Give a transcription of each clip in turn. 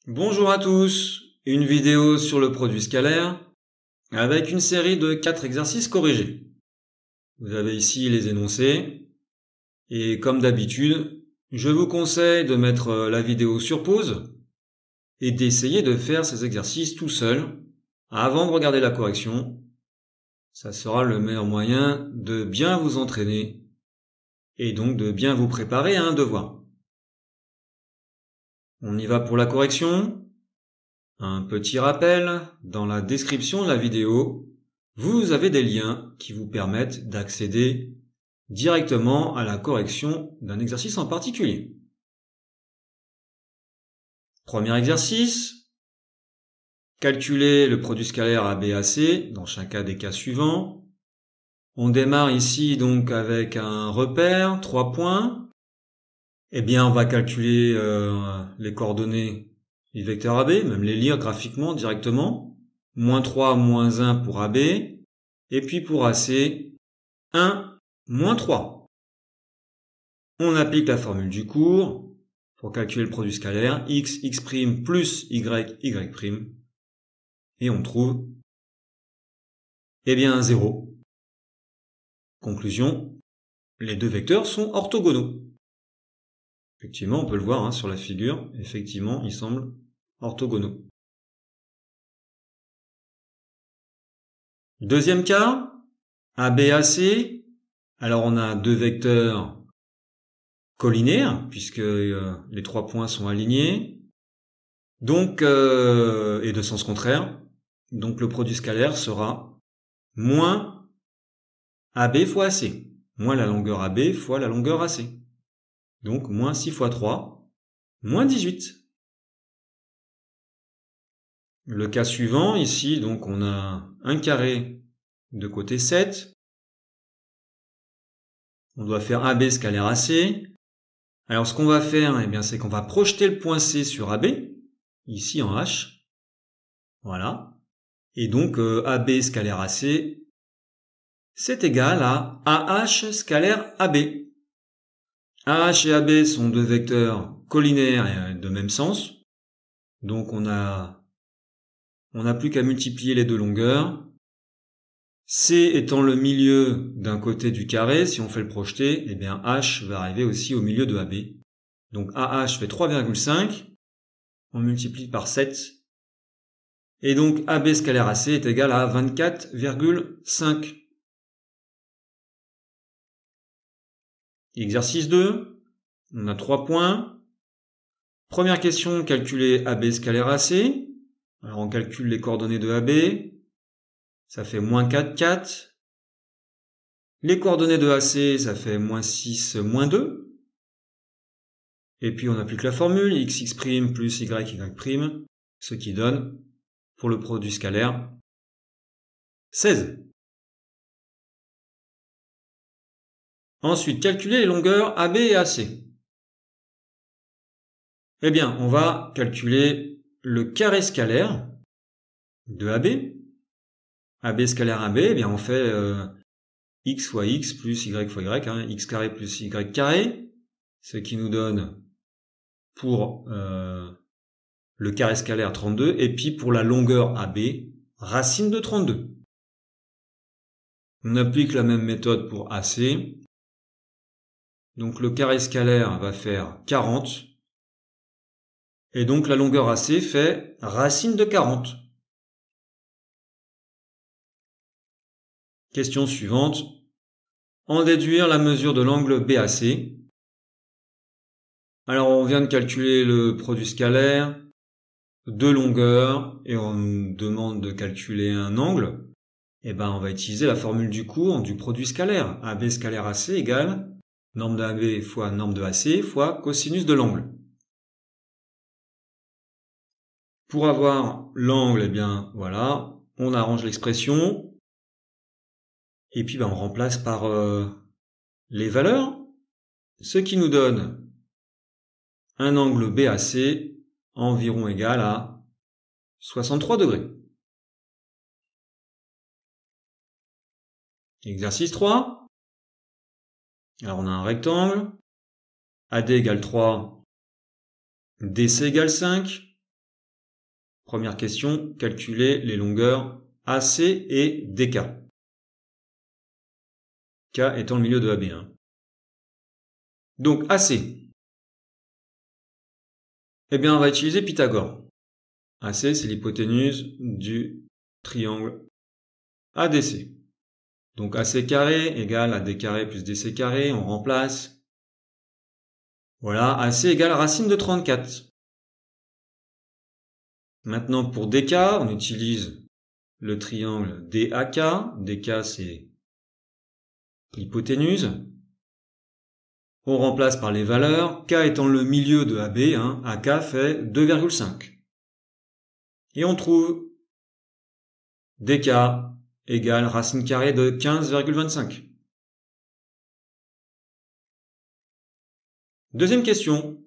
Bonjour à tous, une vidéo sur le produit scalaire avec une série de 4 exercices corrigés. Vous avez ici les énoncés et comme d'habitude, je vous conseille de mettre la vidéo sur pause et d'essayer de faire ces exercices tout seul avant de regarder la correction. Ça sera le meilleur moyen de bien vous entraîner et donc de bien vous préparer à un devoir. On y va pour la correction. Un petit rappel, dans la description de la vidéo, vous avez des liens qui vous permettent d'accéder directement à la correction d'un exercice en particulier. Premier exercice, calculer le produit scalaire ABAC dans chacun des cas suivants. On démarre ici donc avec un repère, 3 points. Eh bien, on va calculer les coordonnées du vecteur AB, même les lire graphiquement directement. -3, -1 pour AB. Et puis pour AC, 1, -3. On applique la formule du cours pour calculer le produit scalaire, x plus y y'. Et on trouve, eh bien, 0. Conclusion, les deux vecteurs sont orthogonaux. Effectivement, on peut le voir sur la figure, effectivement, ils semblent orthogonaux. Deuxième cas, ABAC. Alors on a deux vecteurs collinaires, puisque les 3 points sont alignés, donc et de sens contraire. Donc le produit scalaire sera moins AB fois AC, moins la longueur AB fois la longueur AC. Donc moins 6 fois 3, moins 18. Le cas suivant, ici, donc on a un carré de côté 7. On doit faire AB scalaire AC. Alors ce qu'on va faire, eh bien, c'est qu'on va projeter le point C sur AB, ici en H. Voilà. Et donc AB scalaire AC, c'est égal à AH scalaire AB. AH et AB sont deux vecteurs collinaires et de même sens. Donc on n'a plus qu'à multiplier les deux longueurs. C étant le milieu d'un côté du carré, si on fait le projeter, eh bien H va arriver aussi au milieu de AB. Donc AH fait 3,5. On multiplie par 7. Et donc AB scalaire AC est égal à 24,5. Exercice 2. On a 3 points. Première question, calculer AB scalaire AC. Alors on calcule les coordonnées de AB. Ça fait -4, 4. Les coordonnées de AC, ça fait -6, -2. Et puis on applique la formule, x plus y y', ce qui donne, pour le produit scalaire, 16. Ensuite, calculer les longueurs AB et AC. Eh bien, on va calculer le carré scalaire de AB. AB scalaire AB, eh bien on fait x fois x plus y fois y, x carré plus y carré, ce qui nous donne pour le carré scalaire 32, et puis pour la longueur AB, racine de 32. On applique la même méthode pour AC. Donc le carré scalaire va faire 40. Et donc la longueur AC fait racine de 40. Question suivante. En déduire la mesure de l'angle BAC. Alors on vient de calculer le produit scalaire, deux longueurs, et on nous demande de calculer un angle. Eh ben on va utiliser la formule du cours du produit scalaire. AB scalaire AC égale norme de AB fois norme de AC fois cosinus de l'angle. Pour avoir l'angle, eh bien voilà, on arrange l'expression. Et puis on remplace par les valeurs, ce qui nous donne un angle BAC environ égal à 63 degrés. Exercice 3. Alors on a un rectangle, AD égale 3, DC égale 5. Première question, calculer les longueurs AC et DK. K étant le milieu de AB1. Donc AC. Eh bien, on va utiliser Pythagore. AC, c'est l'hypoténuse du triangle ADC. Donc AC carré égale AD carré plus DC carré, on remplace. Voilà, AC égale racine de 34. Maintenant, pour DK, on utilise le triangle DAK. DK, c'est l'hypoténuse. On remplace par les valeurs. K étant le milieu de AB, AK fait 2,5. Et on trouve DK égale racine carrée de 15,25. Deuxième question.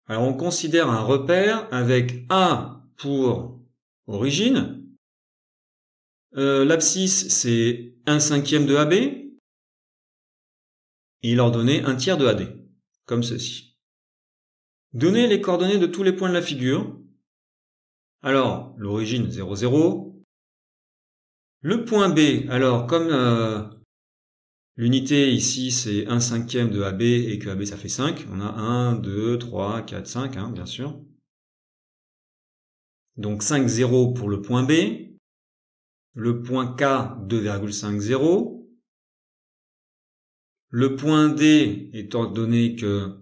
Alors on considère un repère avec A pour origine. L'abscisse c'est 1/5 de AB. Et l'ordonnée 1/3 de AD. Comme ceci. Donnez les coordonnées de tous les points de la figure. Alors l'origine 0, 0. Le point B, alors comme l'unité ici c'est 1/5 de AB et que AB ça fait 5, on a 1, 2, 3, 4, 5, bien sûr. Donc 5, 0 pour le point B. Le point K, 2,50. Le point D, étant donné que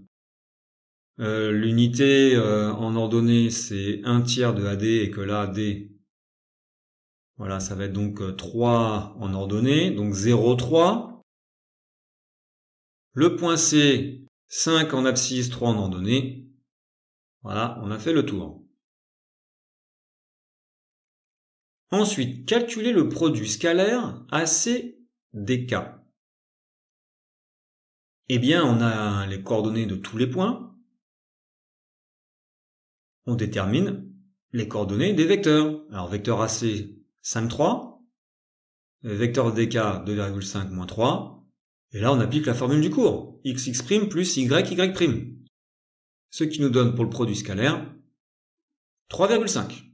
l'unité en ordonnée c'est 1/3 de AD et que là AD, voilà, ça va être donc 3 en ordonnée, donc 0, 3. Le point C, 5 en abscisse, 3 en ordonnée. Voilà, on a fait le tour. Ensuite, calculer le produit scalaire AC/DK. Eh bien, on a les coordonnées de tous les points. On détermine les coordonnées des vecteurs. Alors, vecteur AC, 5, 3. Vecteur DK, 2,5 moins 3. Et là, on applique la formule du cours. XX' plus YY'. Ce qui nous donne pour le produit scalaire 3,5.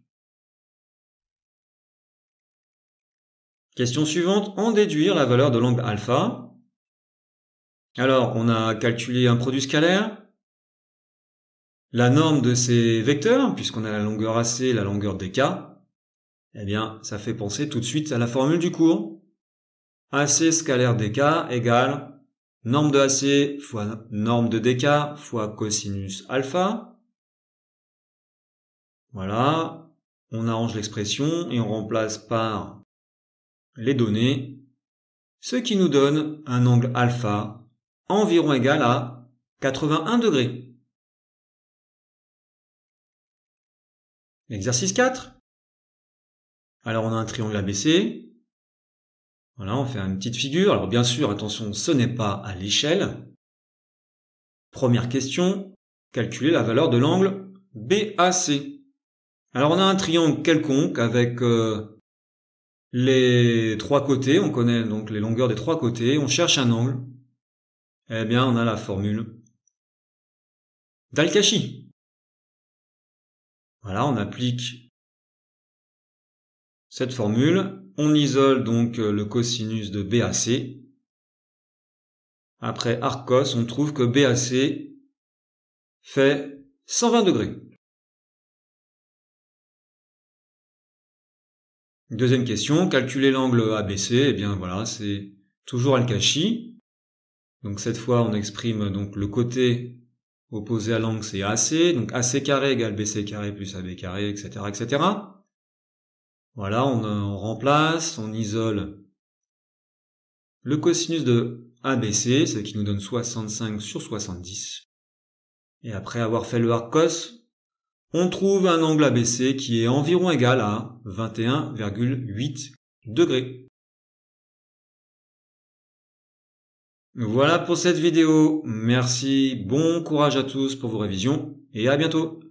Question suivante, en déduire la valeur de l'angle alpha. Alors, on a calculé un produit scalaire, la norme de ces vecteurs, puisqu'on a la longueur AC, la longueur DK. Eh bien, ça fait penser tout de suite à la formule du cours. AC scalaire DK égale norme de AC fois norme de DK fois cosinus alpha. Voilà, on arrange l'expression et on remplace par les données, ce qui nous donne un angle alpha environ égal à 81 degrés. L'exercice 4. Alors on a un triangle ABC. Voilà, on fait une petite figure. Alors bien sûr, attention, ce n'est pas à l'échelle. Première question, calculer la valeur de l'angle BAC. Alors on a un triangle quelconque avec les trois côtés, on connaît donc les longueurs des trois côtés, on cherche un angle. Eh bien, on a la formule d'Al-Kashi. Voilà, on applique cette formule. On isole donc le cosinus de BAC. Après arc cos, on trouve que BAC fait 120 degrés. Deuxième question, calculer l'angle ABC. Eh bien voilà, c'est toujours Al-Kashi. Donc cette fois, on exprime donc le côté opposé à l'angle, c'est AC. Donc AC carré égale BC carré plus AB carré, etc., etc. Voilà, on remplace, on isole le cosinus de ABC, ce qui nous donne 65 sur 70. Et après avoir fait le arc cos, on trouve un angle ABC qui est environ égal à 21,8 degrés. Voilà pour cette vidéo. Merci, bon courage à tous pour vos révisions et à bientôt.